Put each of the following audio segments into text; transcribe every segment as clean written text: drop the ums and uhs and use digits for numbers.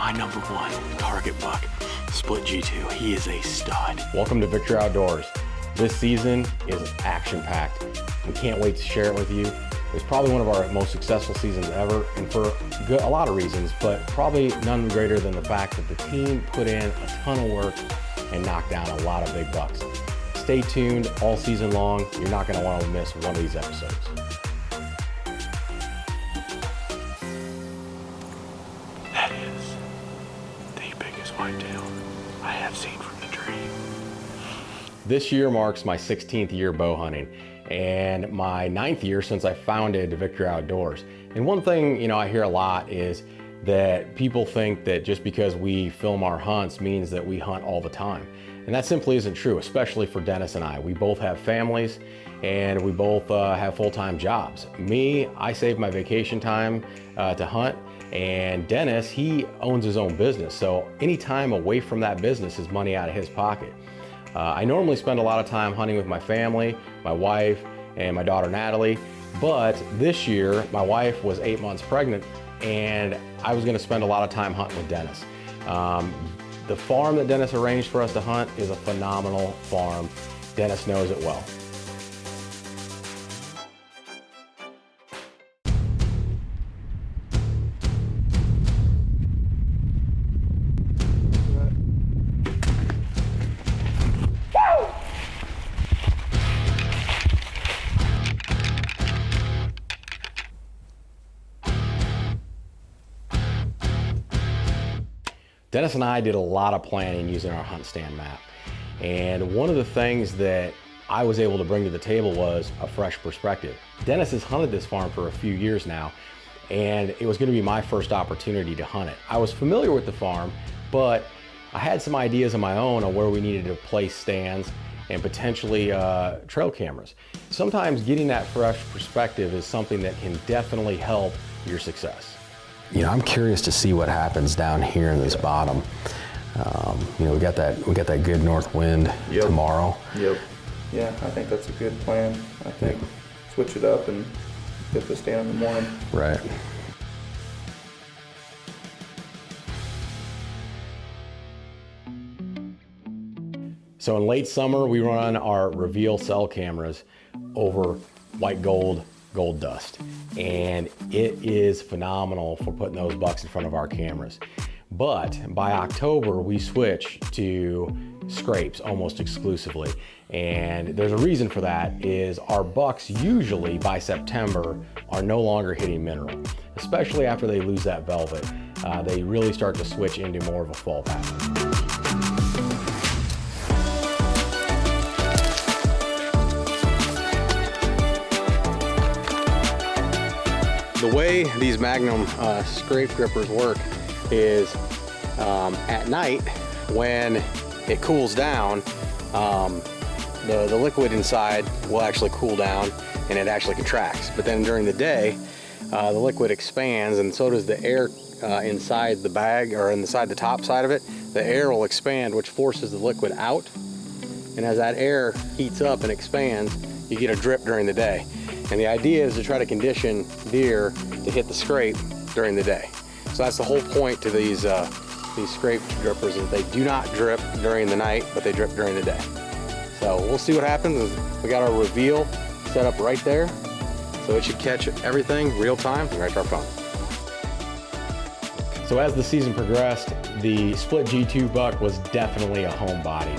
my #1 target buck, split G2. He is a stud. Welcome to Victory Outdoors. This season is action-packed. We can't wait to share it with you. It's probably one of our most successful seasons ever, and for a lot of reasons, but probably none greater than the fact that the team put in a ton of work and knocked down a lot of big bucks. Stay tuned all season long. You're not going to want to miss one of these episodes. That is the biggest whitetail I have seen from the tree. This year marks my 16th year bow hunting and my 9th year since I founded Victory Outdoors. And one thing, I hear a lot is that people think that just because we film our hunts means that we hunt all the time. And that simply isn't true, especially for Dennis and I. We both have families and we both have full-time jobs. Me, I save my vacation time to hunt, and Dennis, he owns his own business. So any time away from that business is money out of his pocket. I normally spend a lot of time hunting with my family, my wife, and my daughter Natalie. But this year, my wife was 8 months pregnant, and I was gonna spend a lot of time hunting with Dennis. The farm that Dennis arranged for us to hunt is a phenomenal farm. Dennis knows it well. Dennis and I did a lot of planning using our hunt stand map. And one of the things that I was able to bring to the table was a fresh perspective. Dennis has hunted this farm for a few years now, and it was going to be my first opportunity to hunt it. I was familiar with the farm, but I had some ideas of my own on where we needed to place stands and potentially trail cameras. Sometimes getting that fresh perspective is something that can definitely help your success. I'm curious to see what happens down here in this bottom. We got that good north wind tomorrow. Yep. Yeah, I think that's a good plan. I think switch it up and get the stand in the morning. Right. So in late summer, we run our reveal cell cameras over white gold dust, and it is phenomenal for putting those bucks in front of our cameras. But by October, we switch to scrapes almost exclusively, and there's a reason for that. Is our bucks usually by September are no longer hitting mineral, especially after they lose that velvet. They really start to switch into more of a fall pattern. The way these Magnum scrape grippers work is at night when it cools down, the liquid inside will actually cool down and it actually contracts. But then during the day, the liquid expands, and so does the air inside the bag, or inside the top side of it. The air will expand, which forces the liquid out. And as that air heats up and expands, you get a drip during the day. And the idea is to try to condition deer to hit the scrape during the day. So that's the whole point to these scrape drippers, is they do not drip during the night, but they drip during the day. So we'll see what happens. We got our reveal set up right there, so it should catch everything real time right to our phone. So as the season progressed, the split G2 buck was definitely a homebody.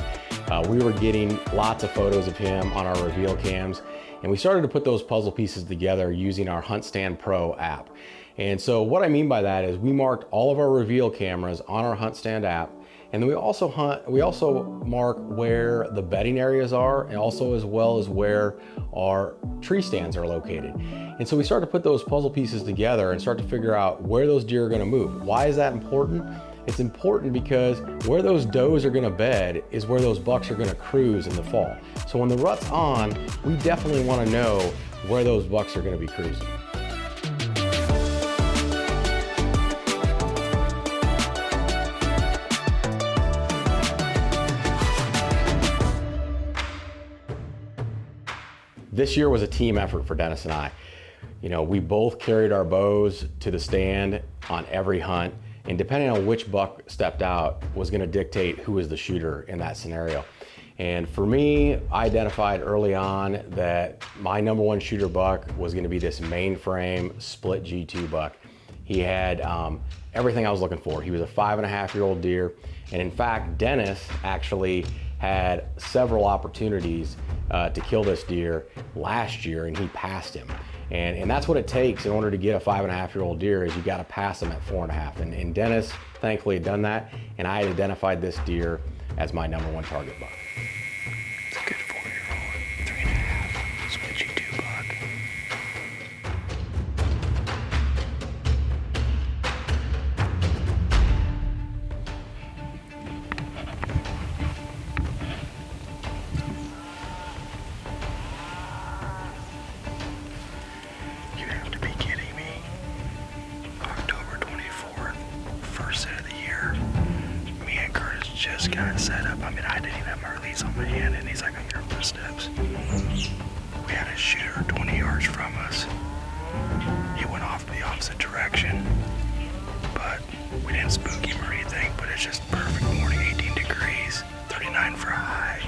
We were getting lots of photos of him on our reveal cams, and we started to put those puzzle pieces together using our Hunt Stand Pro app. And so what I mean by that is we marked all of our reveal cameras on our Hunt Stand app, and then we also mark where the bedding areas are, and also as well as where our tree stands are located. And so we start to put those puzzle pieces together and start to figure out where those deer are going to move. Why is that important? It's important because where those does are going to bed is where those bucks are going to cruise in the fall. So when the rut's on, we definitely want to know where those bucks are going to be cruising. This year was a team effort for Dennis and I. We both carried our bows to the stand on every hunt, And depending on which buck stepped out was going to dictate who was the shooter in that scenario. And for me, I identified early on that my number one shooter buck was going to be this mainframe split G2 buck. He had everything I was looking for. He was a 5.5-year-old deer. And in fact, Dennis actually had several opportunities to kill this deer last year, and he passed him. And that's what it takes in order to get a 5.5-year-old deer, is you got to pass him at 4.5. And Dennis thankfully had done that, and I had identified this deer as my number one target buck. It's a good 4-year-old, 3.5, split G2 buck. You have to be kidding me. October 24th, first set of the year. Me and Curtis just got set up. I mean, I didn't even have my release on my hand, and he's like, on your footsteps. We had a shooter 20 yards from us. He went off the opposite direction, but we didn't spook him or anything, but it's just perfect morning, 18 degrees, 39 for a high,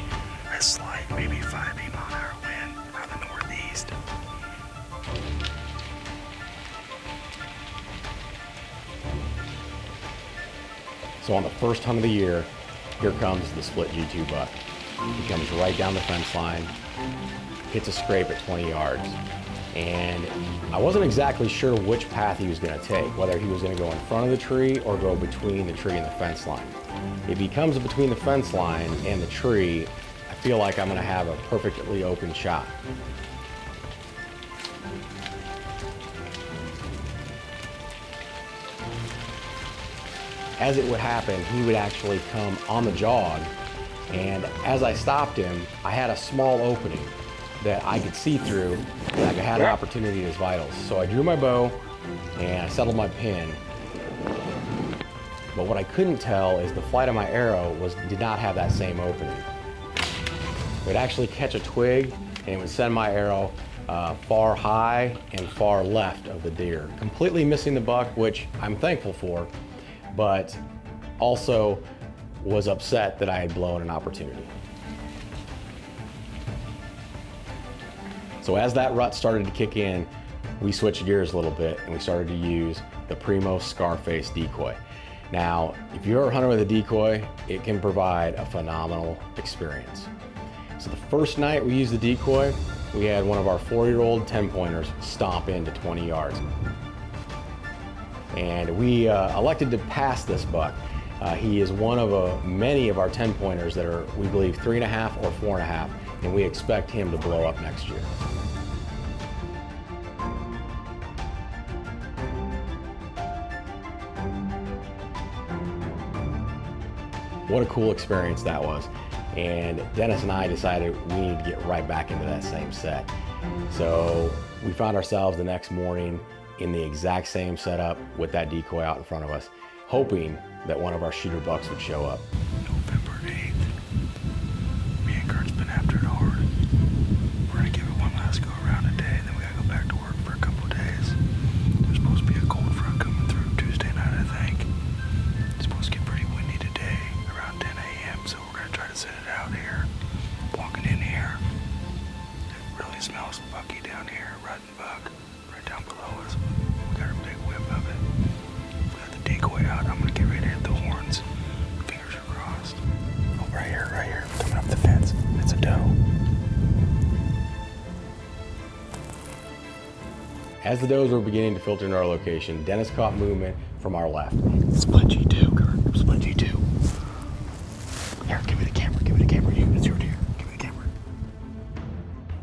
a slight, maybe 5 mile-an-hour wind out of the northeast. So on the first hunt of the year, here comes the split G2 buck. He comes right down the fence line, hits a scrape at 20 yards. And I wasn't exactly sure which path he was going to take, whether he was going to go in front of the tree or go between the tree and the fence line. If he comes between the fence line and the tree, I feel like I'm going to have a perfectly open shot. As it would happen, he would actually come on the jog, and as I stopped him, I had a small opening that I could see through, and I had an opportunity at his vitals. So I drew my bow and I settled my pin. But what I couldn't tell is the flight of my arrow did not have that same opening. It would actually catch a twig, and it would send my arrow far high and far left of the deer, completely missing the buck, which I'm thankful for, but also was upset that I had blown an opportunity. So as that rut started to kick in, we switched gears a little bit and we started to use the Primo Scarface decoy. Now, if you're a hunter with a decoy, it can provide a phenomenal experience. So the first night we used the decoy, we had one of our 4-year-old 10-pointers stomp into 20 yards. And we elected to pass this buck. He is one of many of our 10-pointers that are, we believe, 3.5 or 4.5, and we expect him to blow up next year. What a cool experience that was. And Dennis and I decided we need to get right back into that same set. So we found ourselves the next morning in the exact same setup with that decoy out in front of us, hoping that one of our shooter bucks would show up. November 8th. Me and Kurt's been after it hard. We're gonna give it one last go around today, then we gotta go back to work for a couple of days. There's supposed to be a cold front coming through Tuesday night, I think. It's supposed to get pretty windy today, around 10 a.m., so we're gonna try to set it out here. Walking in here, it really smells bucky down here, rotten buck, right down below us. We got a big whiff of it. We got the decoy out. I'm gonna get ready to hit the horns. Fingers are crossed. Oh, right here, coming up the fence. It's a doe. As the does were beginning to filter into our location, Dennis caught movement from our left. Split G2, Kurt. Split G2. Here, give me the camera. It's your deer. Give me the camera.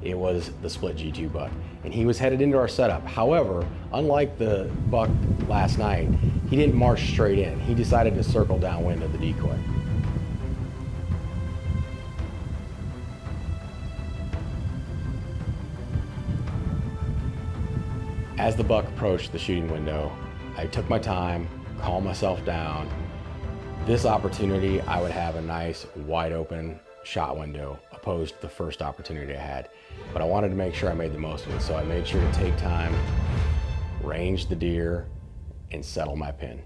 It was the split G2 buck, and he was headed into our setup. However, unlike the buck last night, he didn't march straight in. He decided to circle downwind of the decoy. As the buck approached the shooting window, I took my time, calmed myself down. This opportunity, I would have a nice wide open shot window opposed to the first opportunity I had. But I wanted to make sure I made the most of it, so I made sure to take time, range the deer, and settle my pin.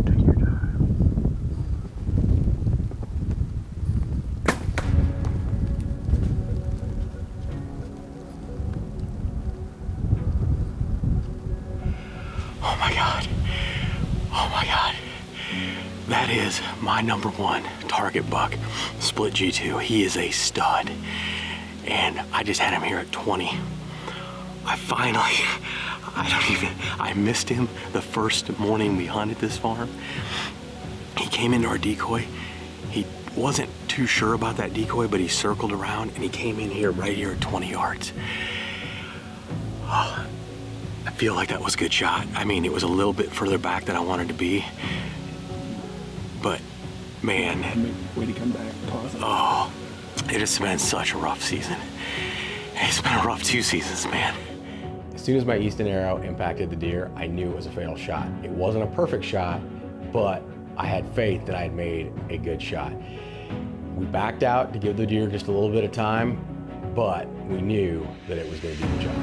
Take your time. Oh my God. Oh my God. That is my #1 target buck, split G2. He is a stud. And I just had him here at 20. I missed him the first morning we hunted this farm. He came into our decoy. He wasn't too sure about that decoy, but he circled around and he came in here right here at 20 yards. Oh, I feel like that was a good shot. I mean, it was a little bit further back than I wanted to be, but man. Way to come back. Oh, it has been such a rough season. It's been a rough 2 seasons, man. As soon as my Easton arrow impacted the deer, I knew it was a fatal shot. It wasn't a perfect shot, but I had faith that I had made a good shot. We backed out to give the deer just a little bit of time, but we knew that it was going to do the job.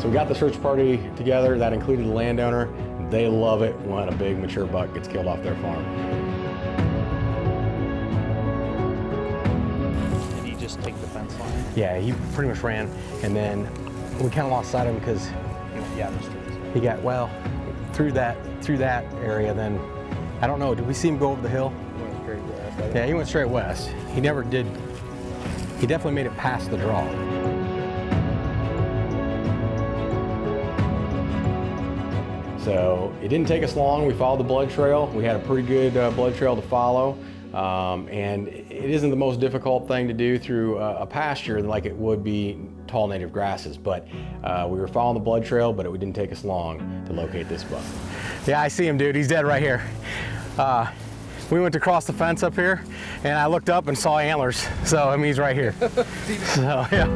So we got the search party together. That included the landowner. They love it when a big mature buck gets killed off their farm. Did he just take the fence line? Yeah, he pretty much ran, and then we kind of lost sight of him because he got, well, through that area. Then I don't know, did we see him go over the hill? He went straight west. Yeah, he went straight west. He never did. He definitely made it past the draw. So it didn't take us long. We followed the blood trail. We had a pretty good blood trail to follow. And it isn't the most difficult thing to do through a pasture like it would be tall native grasses. But we were following the blood trail, but it didn't take us long to locate this buck. Yeah, I see him, dude. He's dead right here. We went to cross the fence up here, and I looked up and saw antlers. So, I mean, he's right here. So, yeah.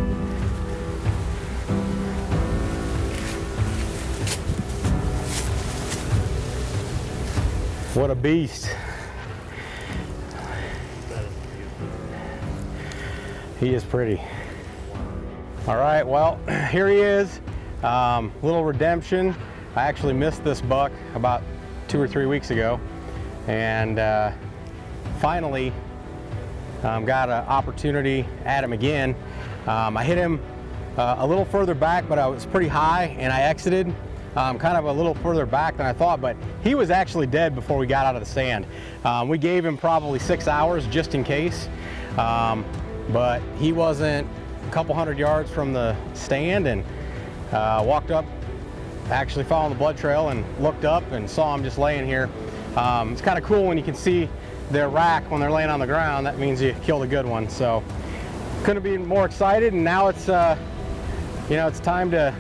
What a beast. He is pretty. All right, well, here he is. Little redemption. I actually missed this buck about 2 or 3 weeks ago, and finally got an opportunity at him again. I hit him a little further back, but I was pretty high, and I exited kind of a little further back than I thought, but he was actually dead before we got out of the stand. We gave him probably 6 hours just in case, but he wasn't a couple hundred yards from the stand, and walked up, actually following the blood trail, and looked up and saw him just laying here. It's kind of cool when you can see their rack when they're laying on the ground. That means you killed a good one. So couldn't be more excited, and now it's it's time to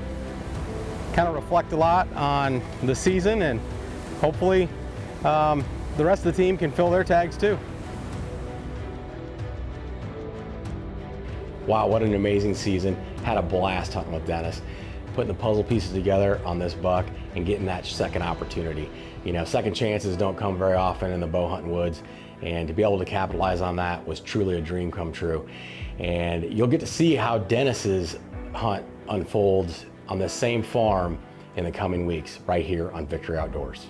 kind of reflect a lot on the season, and hopefully the rest of the team can fill their tags too. Wow, what an amazing season. Had a blast hunting with Dennis, putting the puzzle pieces together on this buck and getting that second opportunity. You know, second chances don't come very often in the bow hunting woods, and to be able to capitalize on that was truly a dream come true. And you'll get to see how Dennis's hunt unfolds on the same farm in the coming weeks right here on Victory Outdoors.